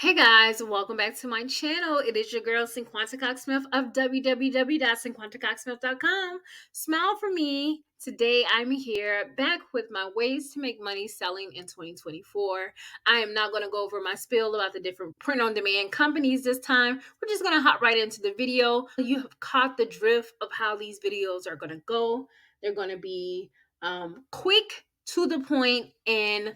Hey guys, welcome back to my channel. It is your girl Cinquanta Cox-Smith of www.cinquantacoxsmith.com. Smile for me. Today I'm here back with my ways to make money selling in 2024. I am not going to go over my spiel about the different print-on-demand companies this time. We're just going to hop right into the video. You have caught the drift of how these videos are going to go. They're going to be quick, to the point, and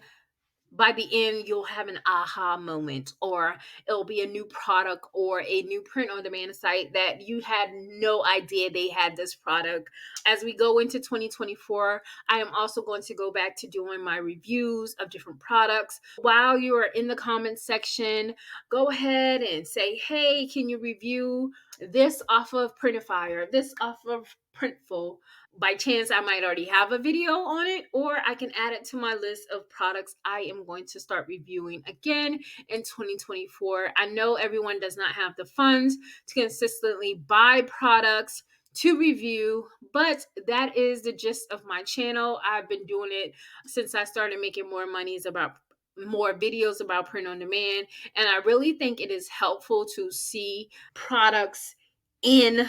by the end, you'll have an aha moment, or it'll be a new product or a new print on demand site that you had no idea they had this product. As we go into 2024, I am also going to go back to doing my reviews of different products. While you are in the comments section, go ahead and say, hey, can you review this off of Printify, this off of Printful? By chance, I might already have a video on it, or I can add it to my list of products I am going to start reviewing again in 2024. I know everyone does not have the funds to consistently buy products to review, but that is the gist of my channel. I've been doing it since I started making more monies about more videos about print on demand, and I really think it is helpful to see products in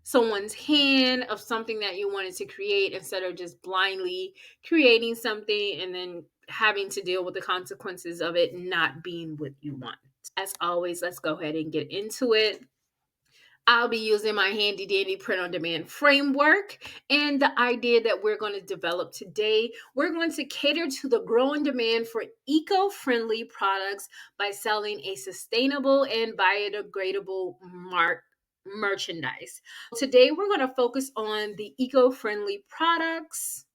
someone's hand of something that you wanted to create, instead of just blindly creating something and then having to deal with the consequences of it not being what you want. As always, let's go ahead and get into it. I'll be using my handy dandy print on demand framework, and the idea that we're going to develop today, we're going to cater to the growing demand for eco-friendly products by selling a sustainable and biodegradable merchandise. Today, we're going to focus on the eco-friendly products.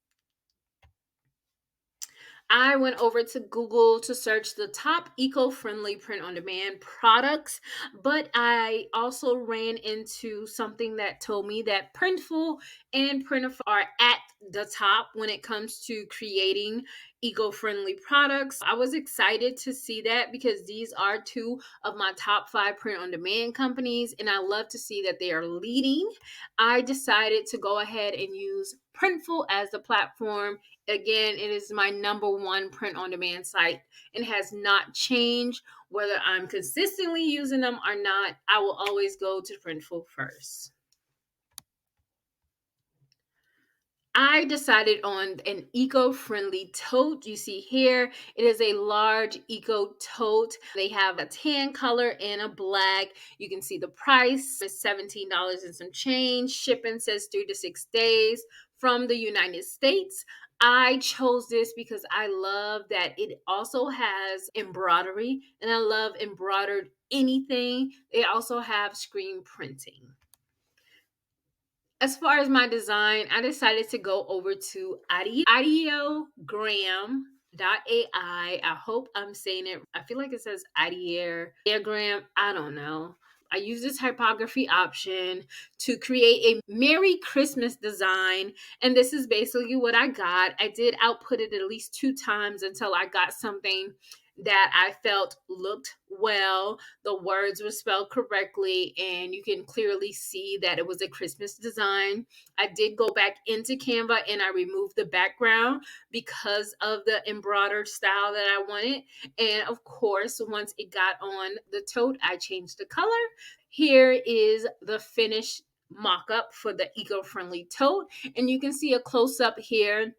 I went over to Google to search the top eco-friendly print-on-demand products, but I also ran into something that told me that Printful and Printify are at the top when it comes to creating eco-friendly products. I was excited to see that because these are two of my top 5 print-on-demand companies, and I love to see that they are leading. I decided to go ahead and use Printful as the platform. Again, it is my #1 print on demand site and has not changed. Whether I'm consistently using them or not, I will always go to Printful first. I decided on an eco-friendly tote. You see here, it is a large eco tote. They have a tan color and a black. You can see the price is $17 and some change. Shipping says 3 to 6 days from the United States. I chose this because I love that it also has embroidery, and I love embroidered anything. They also have screen printing. As far as my design, I decided to go over to ideogram.ai. I hope I'm saying it. I feel like it says ideogram. I don't know. I use this typography option to create a Merry Christmas design, and this is basically what I got. I did output it at least 2 times until I got something that I felt looked well. The words were spelled correctly, and you can clearly see that it was a Christmas design. I did go back into Canva and I removed the background because of the embroidered style that I wanted. And of course, once it got on the tote, I changed the color. Here is the finished mock-up for the eco-friendly tote, and you can see a close-up here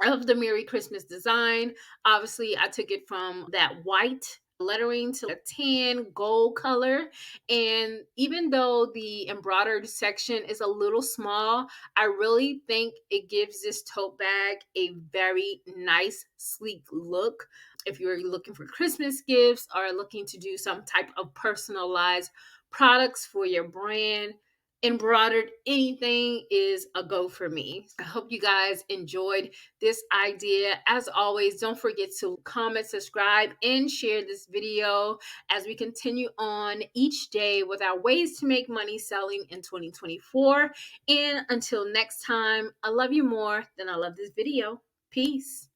of the Merry Christmas design. Obviously, I took it from that white lettering to a tan gold color. And even though the embroidered section is a little small, I really think it gives this tote bag a very nice, sleek look. If you're looking for Christmas gifts or looking to do some type of personalized products for your brand, embroidered anything is a go for me. I hope you guys enjoyed this idea. As always, don't forget to comment, subscribe, and share this video as we continue on each day with our ways to make money selling in 2024. And until next time, I love you more than I love this video. Peace.